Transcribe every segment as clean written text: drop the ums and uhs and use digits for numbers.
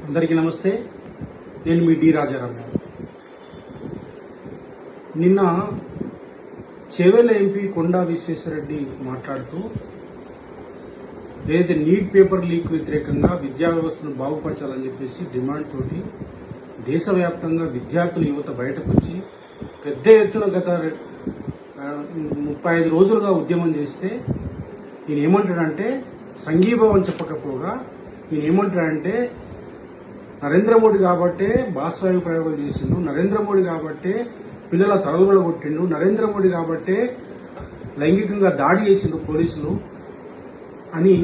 అందరికీ నమస్తే. నేను మీ డి రాజారాం గారు. నిన్న చేవెళ్ల ఎంపీ కొండా విశ్వేశ్వరరెడ్డి మాట్లాడుతూ ఏదైతే నీట్ పేపర్ లీక్ వ్యతిరేకంగా విద్యా వ్యవస్థను బాగుపరచాలని చెప్పేసి డిమాండ్ తోటి దేశవ్యాప్తంగా విద్యార్థులు యువత బయటకు వచ్చి పెద్ద ఎత్తున గత 35 రోజులుగా ఉద్యమం చేస్తే ఈయన ఏమంటాడంటే సంఘీభావం చెప్పకపోగా ఈయన ఏమంటాడంటే నరేంద్ర మోడీ కాబట్టే బాష్పాయు ప్రయోగాలు చేసిండు, నరేంద్ర మోడీ కాబట్టే పిల్లల తలలు కొట్టిండు, నరేంద్ర మోడీ కాబట్టే లైంగికంగా దాడి చేసిండు పోలీసులు అని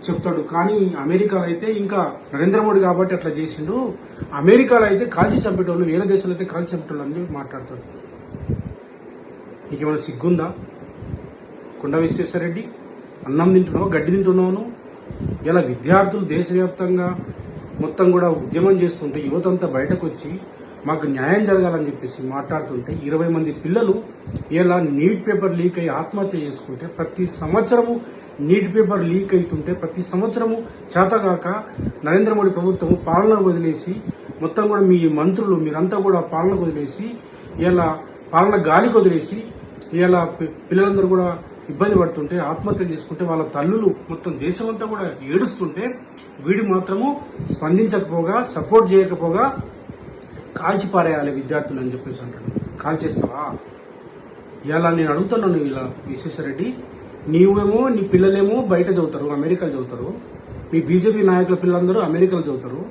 చెప్తాడు. కానీ అమెరికాలో అయితే ఇంకా నరేంద్ర మోడీ కాబట్టి అట్లా చేసిండు, అమెరికాలో అయితే కాల్చి చంపేటోళ్ళు, వేరే దేశాలు అయితే కాల్చి చంపేటోళ్ళు అని మాట్లాడతాడు. నీకేమైనా సిగ్గుందా కొండా విశ్వేశ్వరరెడ్డి? అన్నం తింటున్నావు, గడ్డి తింటున్నావు. ఇలా విద్యార్థులు దేశవ్యాప్తంగా మొత్తం కూడా ఉద్యమం చేస్తుంటే యువతంతా బయటకు వచ్చి మాకు న్యాయం జరగాలని చెప్పేసి మాట్లాడుతుంటే 20 మంది పిల్లలు ఇలా నీట్ పేపర్ లీక్ అయ్యి ఆత్మహత్య చేసుకుంటే, ప్రతి సంవత్సరము నీట్ పేపర్ లీక్ అవుతుంటే, ప్రతి సంవత్సరము చేతగాక నరేంద్ర మోడీ ప్రభుత్వం పాలన వదిలేసి మొత్తం కూడా మీ మంత్రులు మీరంతా కూడా పాలన వదిలేసి ఇలా పాలన గాలికి వదిలేసి ఇలా పిల్లలందరూ కూడా ఇబ్బంది పడుతుంటే ఆత్మహత్యలు చేసుకుంటే వాళ్ళ తల్లులు మొత్తం దేశమంతా కూడా ఏడుస్తుంటే వీడు మాత్రము స్పందించకపోగా సపోర్ట్ చేయకపోగా కాల్చి పారేయాలి విద్యార్థులు అని చెప్పేసి అంటాడు. కాల్చేస్తావా? ఇలా నేను అడుగుతున్నాను, ఇలా విశ్వేశ్వరరెడ్డి, నీవేమో నీ పిల్లలేమో బయట చదువుతారు, అమెరికాలో చదువుతారు, మీ బీజేపీ నాయకుల పిల్లలందరూ అమెరికాలో చదువుతారు,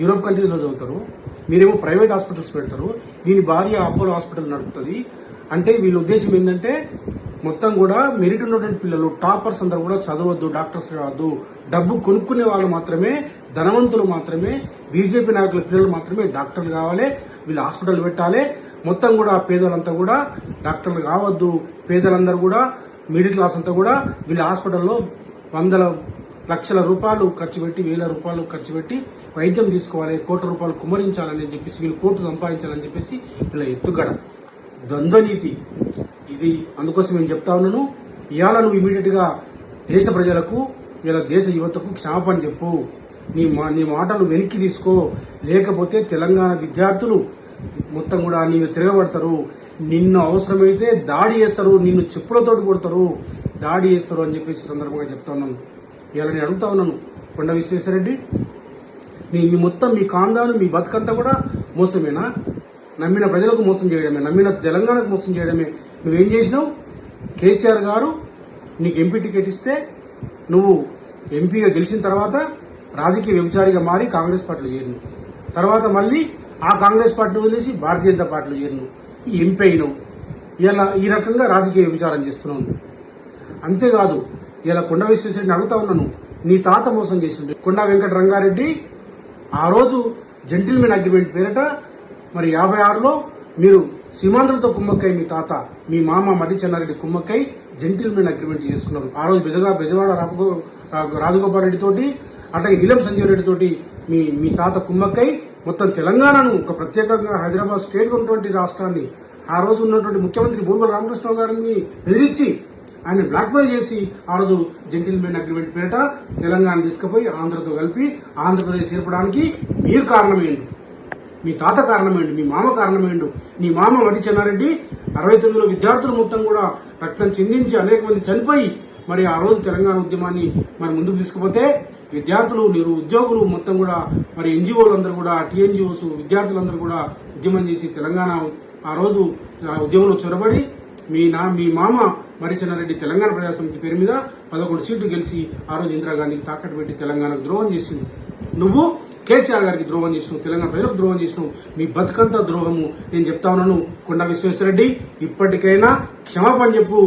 యూరోప్ కంట్రీస్లో చదువుతారు, మీరేమో ప్రైవేట్ హాస్పిటల్స్ పెడతారు, దీని భార్య అపోలో హాస్పిటల్ నడుపుతుంది. అంటే వీళ్ళ ఉద్దేశం ఏంటంటే మొత్తం కూడా మెరిట్ ఉన్నటువంటి పిల్లలు టాపర్స్ అందరూ కూడా చదవద్దు, డాక్టర్స్ కావద్దు, డబ్బు కొనుక్కునే వాళ్ళు మాత్రమే, ధనవంతులు మాత్రమే, బీజేపీ నాయకుల పిల్లలు మాత్రమే డాక్టర్లు కావాలి, వీళ్ళు హాస్పిటల్ పెట్టాలి, మొత్తం కూడా పేదలంతా కూడా డాక్టర్లు కావద్దు, పేదలందరూ కూడా మిడిల్ క్లాస్ అంతా కూడా వీళ్ళ హాస్పిటల్లో వందల లక్షల రూపాయలు ఖర్చు పెట్టి, వేల రూపాయలు ఖర్చు పెట్టి వైద్యం తీసుకోవాలి, కోట్ల రూపాయలు కుమ్మరించాలని చెప్పేసి, వీళ్ళు కోట్లు సంపాదించాలని చెప్పేసి వీళ్ళ ఎత్తుగడ ద్వంద్వనీతి ఇది. అందుకోసం నేను చెప్తా ఉన్నాను, ఇవాళ నువ్వు ఇమీడియట్ గా దేశ ప్రజలకు, ఇలా దేశ యువతకు క్షమాపణ చెప్పు, నీ మాటలు వెనక్కి తీసుకో, లేకపోతే తెలంగాణ విద్యార్థులు మొత్తం కూడా నీవు తిరగబడతారు, నిన్ను అవసరమైతే దాడి చేస్తారు, నిన్ను చెప్పులతోటి కొడతారు, దాడి చేస్తారు అని చెప్పేసి సందర్భంగా చెప్తా ఉన్నాను. ఇలా నేను అడుగుతా ఉన్నాను, కొండా విశ్వేశ్వరరెడ్డి, మీ మొత్తం మీ కాందాను, మీ బతుకంతా కూడా మోసమేనా? నమ్మిన ప్రజలకు మోసం చేయడమే, నమ్మిన తెలంగాణకు మోసం చేయడమే. నువ్వేం చేసినావు? కేసీఆర్ గారు నీకు ఎంపీ టికెట్ ఇస్తే నువ్వు ఎంపీగా గెలిచిన తర్వాత రాజకీయ వ్యభిచారిగా మారి కాంగ్రెస్ పార్టీలో చేరిను, తర్వాత మళ్ళీ ఆ కాంగ్రెస్ పార్టీ వదిలేసి భారతీయ జనతా పార్టీలో చేరిను, ఈ ఎంపీ అయినావు. ఇలా ఈ రకంగా రాజకీయ వ్యభిచారం చేస్తున్నావు. అంతేకాదు, ఇలా కొండా విశ్వేశ్వరరెడ్డిని అడుగుతా ఉన్నాను, నీ తాత మోసం చేసిండు. కొండా వెంకట రంగారెడ్డి ఆ రోజు జెంటిల్మెన్ అగ్రిమెంట్ పేరిట మరి 56లో మీరు సీమాంధ్రులతో కుమ్మక్కై, మీ తాత మీ మామ మర్రి చెన్నారెడ్డి కుమ్మక్కై జెంటిల్మెన్ అగ్రిమెంట్ చేసుకున్నారు. ఆ రోజు బెజవాడ రాజగోపాల్ రెడ్డి తోటి, అట్లాగే నీలం సంజీవ్ రెడ్డి తోటి మీ తాత కుమ్మక్కై మొత్తం తెలంగాణను ఒక ప్రత్యేకంగా హైదరాబాద్ స్టేట్ ఉన్నటువంటి రాష్ట్రాన్ని ఆ రోజు ఉన్నటువంటి ముఖ్యమంత్రి భూమల రామకృష్ణ గారిని బెదిరించి ఆయన బ్లాక్మెయిల్ చేసి ఆ రోజు జెంటిల్మెన్ అగ్రిమెంట్ పేరిట తెలంగాణ తీసుకుపోయి ఆంధ్రతో కలిపి ఆంధ్రప్రదేశ్ ఏర్పడానికి మీరు కారణమేంటి? మీ తాత కారణమేంటి? మీ మామ కారణమేంటి? నీ మామ మర్రి చెన్నారెడ్డి 69లో విద్యార్థులు మొత్తం కూడా రక్తం చిందించి అనేక మంది చనిపోయి మరి ఆ రోజు తెలంగాణ ఉద్యమాన్ని మరి ముందుకు తీసుకుపోతే విద్యార్థులు, ఉద్యోగులు మొత్తం కూడా మరి ఎన్జిఓలు అందరూ కూడా, టీఎన్జిఓస్ విద్యార్థులందరూ కూడా ఉద్యమం చేసి తెలంగాణ ఆ రోజు ఉద్యమంలో చొరబడి మీ మామ మర్రి చెన్నారెడ్డి తెలంగాణ ప్రజాసమితి పేరు మీద 11 సీట్లు గెలిచి ఆ రోజు ఇందిరాగాంధీకి తాకట్టు పెట్టి తెలంగాణకు ద్రోహం చేసింది. నువ్వు కేసీఆర్ గారికి ద్రోహం చేసినావు, తెలంగాణ ప్రజలకు ద్రోహం చేసినావు, మీ బతుకంతా ద్రోహము. నేను చెప్తా ఉన్నాను, కొండా విశ్వేశ్వరరెడ్డి, ఇప్పటికైనా క్షమాపణ చెప్పు.